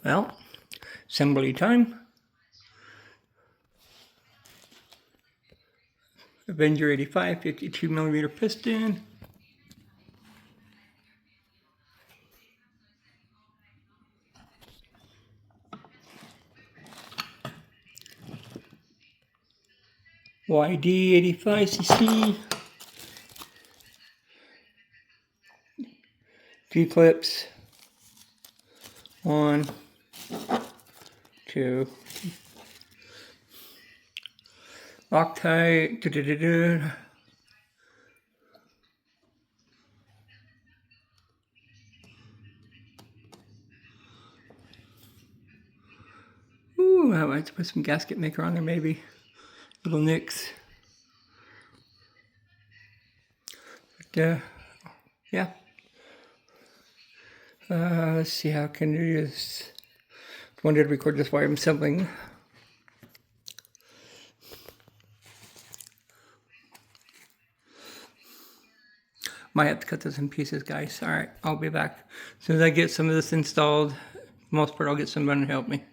Well, assembly time. Avenger 85, 52mm piston. YD 85cc. G-clips. 1, 2. Loctite. Ooh, I might put some gasket maker on there maybe. Little nicks. But, yeah. Let's see how can I do this. Wanted to record this while I'm assembling. Might have to cut this in pieces, guys. Alright, I'll be back. As soon as I get some of this installed, for the most part, I'll get someone to help me.